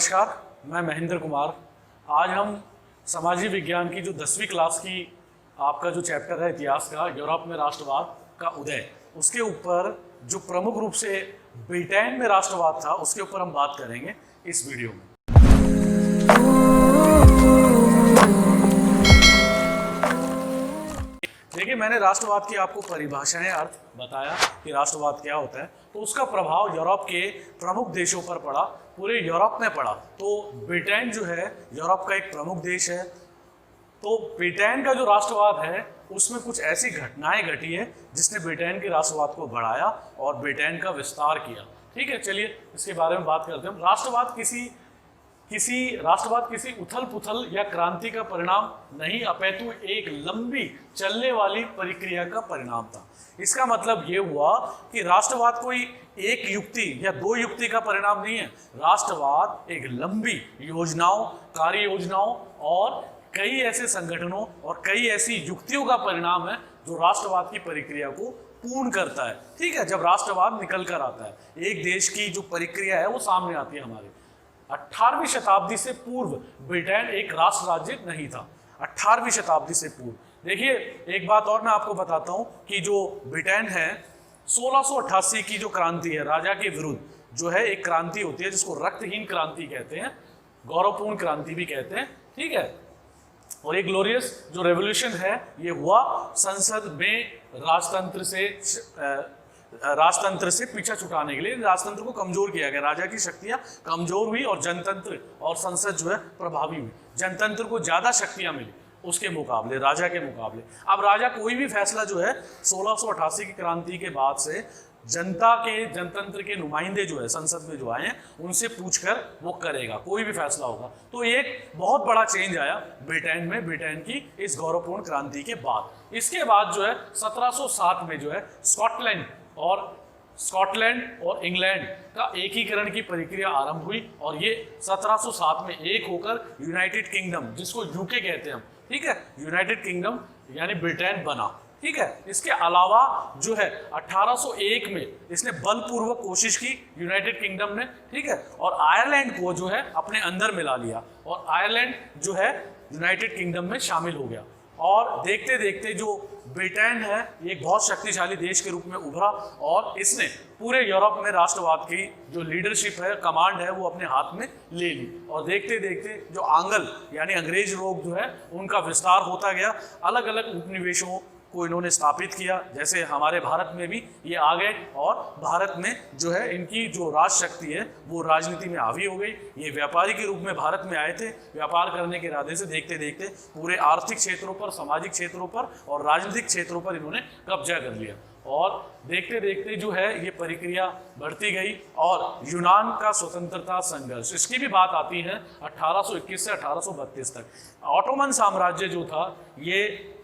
नमस्कार, मैं महेंद्र कुमार। आज हम सामाजिक विज्ञान की जो 10वीं क्लास की आपका जो चैप्टर है इतिहास का, यूरोप में राष्ट्रवाद का उदय, उसके ऊपर जो प्रमुख रूप से ब्रिटेन में राष्ट्रवाद था उसके ऊपर हम बात करेंगे इस वीडियो में। देखिए, मैंने राष्ट्रवाद की आपको परिभाषाएं, अर्थ बताया कि राष्ट्रवाद क्या होता है, तो उसका प्रभाव यूरोप के प्रमुख देशों पर पड़ा, पूरे यूरोप में पड़ा। तो ब्रिटेन जो है यूरोप का एक प्रमुख देश है। तो ब्रिटेन का जो राष्ट्रवाद है उसमें कुछ ऐसी घटनाएं घटी है जिसने ब्रिटेन के राष्ट्रवाद को बढ़ाया और ब्रिटेन का विस्तार किया। ठीक है, चलिए इसके बारे में बात करते हैं। राष्ट्रवाद किसी उथल पुथल या क्रांति का परिणाम नहीं, अपितु एक लंबी चलने वाली प्रक्रिया का परिणाम था। इसका मतलब ये हुआ कि राष्ट्रवाद कोई एक युक्ति या दो युक्ति का परिणाम नहीं है। राष्ट्रवाद एक लंबी योजनाओं, कार्य योजनाओं और कई ऐसे संगठनों और कई ऐसी युक्तियों का परिणाम है जो राष्ट्रवाद की प्रक्रिया को पूर्ण करता है। ठीक है, जब राष्ट्रवाद निकल कर आता है, एक देश की जो प्रक्रिया है वो सामने आती है हमारे। 18वीं शताब्दी से पूर्व ब्रिटेन एक राष्ट्र राज्य नहीं था। 18वीं शताब्दी से पूर्व। देखिए, एक बात और मैं आपको बताता हूं कि जो ब्रिटेन है, 1688 की जो क्रांति है राजा के विरुद्ध, जो है एक क्रांति होती है जिसको रक्तहीन क्रांति कहते हैं, गौरवपूर्ण क्रांति भी कहते हैं। ठीक है, और एक ग्लोरियस जो रेवोल्यूशन है ये हुआ संसद में राजतंत्र से पीछा छुटाने के लिए। राजतंत्र को कमजोर किया गया, राजा की शक्तियां कमजोर हुई और जनतंत्र और संसद जो है प्रभावी हुई। जनतंत्र को ज्यादा शक्तियां मिली उसके मुकाबले, राजा के मुकाबले। अब राजा कोई भी फैसला जो है 1688 की क्रांति के बाद से जनतंत्र के नुमाइंदे जो है संसद में जो आए हैं उनसे पूछकर वो करेगा, कोई भी फैसला होगा। तो एक बहुत बड़ा चेंज आया ब्रिटेन में, ब्रिटेन की इस गौरवपूर्ण क्रांति के बाद। इसके बाद जो है 1707 में जो है स्कॉटलैंड और इंग्लैंड का एकीकरण की प्रक्रिया आरंभ हुई और ये 1707 में एक होकर यूनाइटेड किंगडम, जिसको यूके कहते हैं हम, ठीक है, यूनाइटेड किंगडम यानी ब्रिटेन बना। ठीक है, इसके अलावा जो है 1801 में इसने बलपूर्वक कोशिश की यूनाइटेड किंगडम ने, ठीक है, और आयरलैंड को जो है अपने अंदर मिला लिया और आयरलैंड जो है यूनाइटेड किंगडम में शामिल हो गया। और देखते देखते जो ब्रिटेन है ये एक बहुत शक्तिशाली देश के रूप में उभरा और इसने पूरे यूरोप में राष्ट्रवाद की जो लीडरशिप है, कमांड है, वो अपने हाथ में ले ली। और देखते देखते जो आंग्ल यानी अंग्रेज लोग जो है उनका विस्तार होता गया। अलग अलग उपनिवेशों को इन्होंने स्थापित किया, जैसे हमारे भारत में भी ये आ गए और भारत में जो है इनकी जो राज शक्ति है वो राजनीति में हावी हो गई। ये व्यापारी के रूप में भारत में आए थे, व्यापार करने के इरादे से। देखते देखते पूरे आर्थिक क्षेत्रों पर, सामाजिक क्षेत्रों पर और राजनीतिक क्षेत्रों पर इन्होंने कब्जा कर लिया। और देखते देखते जो है ये प्रक्रिया बढ़ती गई और यूनान का स्वतंत्रता संघर्ष, इसकी भी बात आती है 1821 से 1832 तक। ऑटोमन साम्राज्य जो था ये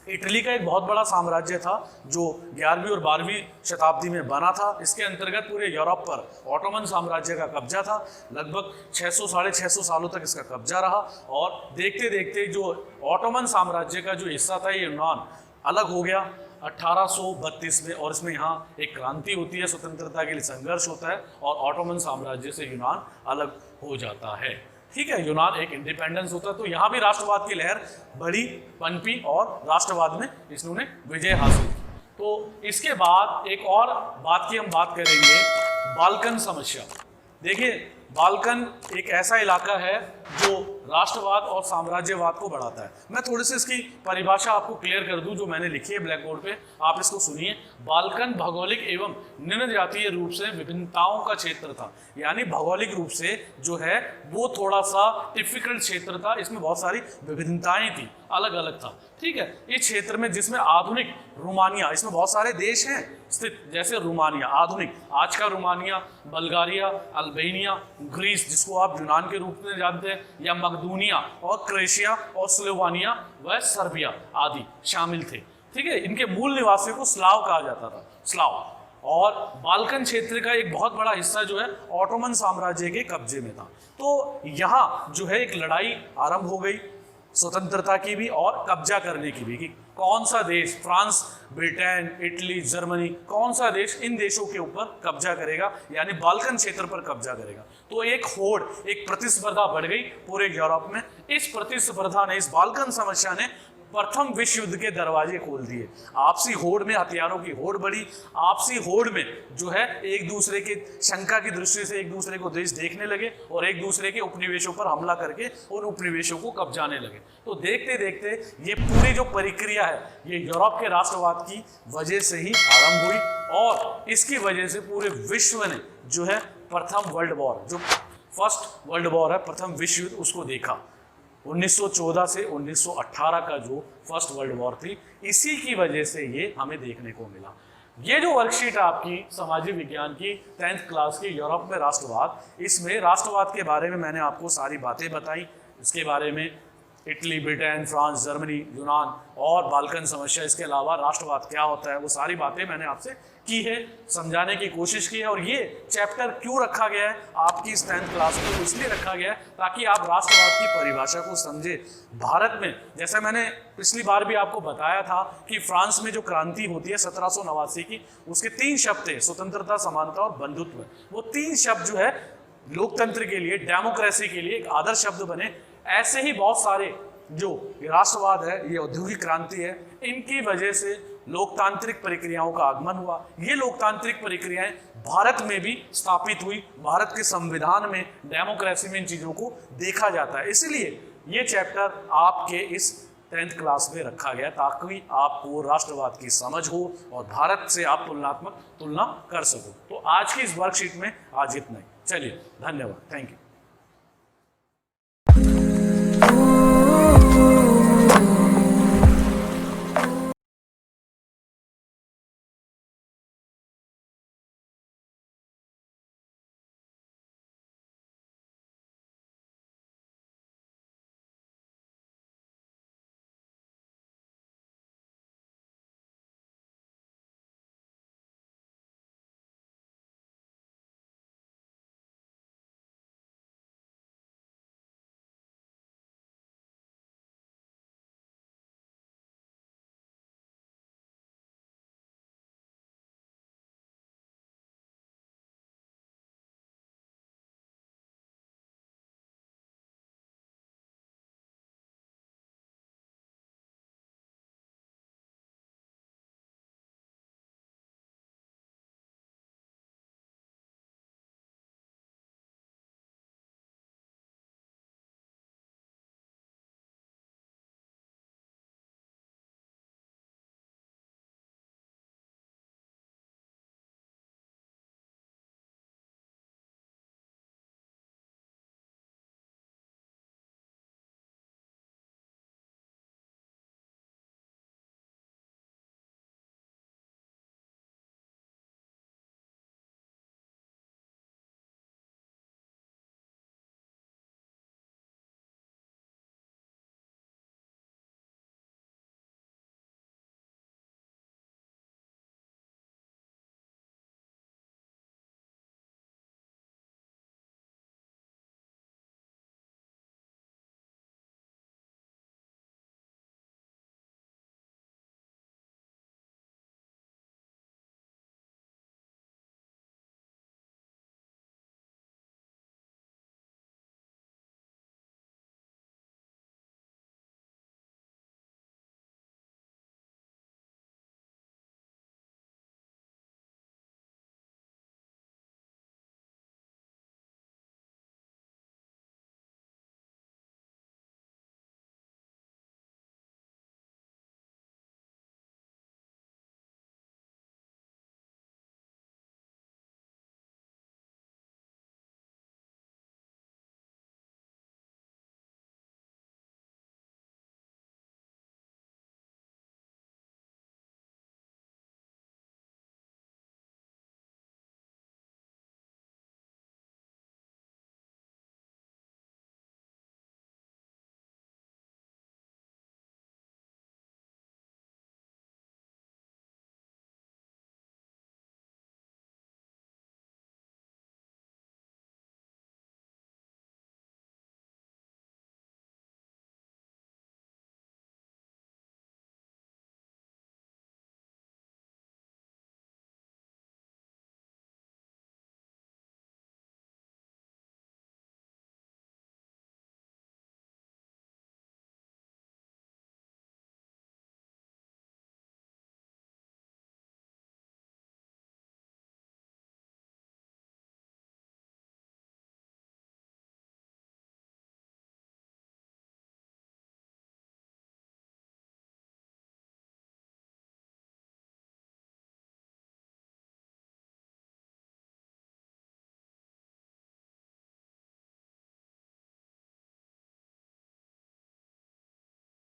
इटली का एक बहुत बड़ा साम्राज्य था जो 11वीं और 12वीं शताब्दी में बना था। इसके अंतर्गत पूरे यूरोप पर ऑटोमन साम्राज्य का कब्जा था। लगभग 600-650 सालों तक इसका कब्जा रहा और देखते देखते जो ऑटोमन साम्राज्य का जो हिस्सा था ये यूनान अलग हो गया 1832 में, और इसमें यहाँ एक क्रांति होती है, स्वतंत्रता के लिए संघर्ष होता है और ऑटोमन साम्राज्य से यूनान अलग हो जाता है। ठीक है, यूनान एक इंडिपेंडेंस होता है। तो यहाँ भी राष्ट्रवाद की लहर बड़ी पनपी और राष्ट्रवाद में इन्होंने विजय हासिल की। तो इसके बाद एक और बात की हम बात करेंगे, बाल्कन समस्या। देखिए, बाल्कन एक ऐसा इलाका है जो राष्ट्रवाद और साम्राज्यवाद को बढ़ाता है। मैं थोड़ी सी इसकी परिभाषा आपको क्लियर कर दूं जो मैंने लिखी है ब्लैक बोर्ड पे, आप इसको सुनिए। बाल्कन भौगोलिक एवं निम्न जातीय रूप से विभिन्नताओं का क्षेत्र था, यानी भौगोलिक रूप से जो है वो थोड़ा सा टिपिकल क्षेत्र था, इसमें बहुत सारी विभिन्नताएं थी, अलग अलग था। ठीक है, इस क्षेत्र में जिसमें आधुनिक रोमानिया, इसमें बहुत सारे देश हैं स्थित, जैसे रोमानिया आधुनिक, आज का रोमानिया, बल्गारिया, अल्बानिया, ग्रीस जिसको आप यूनान के रूप में जानते हैं, या मकदूनिया और क्रोएशिया और स्लोवानिया व सर्बिया आदि शामिल थे। ठीक है, इनके मूल निवासियों को स्लाव कहा जाता था, स्लाव। और बाल्कन क्षेत्र का एक बहुत बड़ा हिस्सा जो है ऑटोमन साम्राज्य के कब्जे में था। तो यहाँ जो है एक लड़ाई आरंभ हो गई स्वतंत्रता की भी और कब्जा करने की भी, कि कौन सा देश, फ्रांस, ब्रिटेन, इटली, जर्मनी, कौन सा देश इन देशों के ऊपर कब्जा करेगा, यानी बाल्कन क्षेत्र पर कब्जा करेगा। तो एक होड़, एक प्रतिस्पर्धा बढ़ गई पूरे यूरोप में। इस प्रतिस्पर्धा ने, इस बाल्कन समस्या ने प्रथम विश्व युद्ध के दरवाजे खोल दिए। आपसी होड़ में हथियारों की होड़ बढ़ी, आपसी होड़ में जो है एक दूसरे के शंका की दृष्टि से एक दूसरे को देश देखने लगे और एक दूसरे के उपनिवेशों पर हमला करके उन उपनिवेशों को कब्जाने लगे। तो देखते देखते ये पूरी जो प्रक्रिया है ये यूरोप के राष्ट्रवाद की वजह से ही आरंभ हुई और इसकी वजह से पूरे विश्व ने जो है प्रथम वर्ल्ड वॉर, जो फर्स्ट वर्ल्ड वॉर है, प्रथम विश्व युद्ध, उसको देखा। 1914 से 1918 का जो फर्स्ट वर्ल्ड वॉर थी, इसी की वजह से ये हमें देखने को मिला। ये जो वर्कशीट आपकी सामाजिक विज्ञान की 10th क्लास की यूरोप में राष्ट्रवाद, इसमें राष्ट्रवाद के बारे में मैंने आपको सारी बातें बताई। इसके बारे में इटली, ब्रिटेन, फ्रांस, जर्मनी, यूनान और बाल्कन समस्या, इसके अलावा राष्ट्रवाद क्या होता है, वो सारी बातें मैंने आपसे की है, समझाने की कोशिश की है। और ये चैप्टर क्यों रखा गया है आपकी इस 10th क्लास में, तो इसलिए रखा गया है ताकि आप राष्ट्रवाद की परिभाषा को समझे। भारत में, जैसे मैंने पिछली बार भी आपको बताया था कि फ्रांस में जो क्रांति होती है 1789 की, उसके 3 शब्द थे, स्वतंत्रता, समानता और बंधुत्व। वो 3 शब्द जो है लोकतंत्र के लिए, डेमोक्रेसी के लिए एक आदर्श शब्द बने। ऐसे ही बहुत सारे जो राष्ट्रवाद है, ये औद्योगिक क्रांति है, इनकी वजह से लोकतांत्रिक प्रक्रियाओं का आगमन हुआ। ये लोकतांत्रिक प्रक्रियाएं भारत में भी स्थापित हुई। भारत के संविधान में, डेमोक्रेसी में इन चीजों को देखा जाता है। इसलिए ये चैप्टर आपके इस 10th क्लास में रखा गया ताकि आपको राष्ट्रवाद की समझ हो और भारत से आप तुलनात्मक तुलना कर सको। तो आज की इस वर्कशीट में आज इतना ही। चलिए, धन्यवाद, थैंक यू।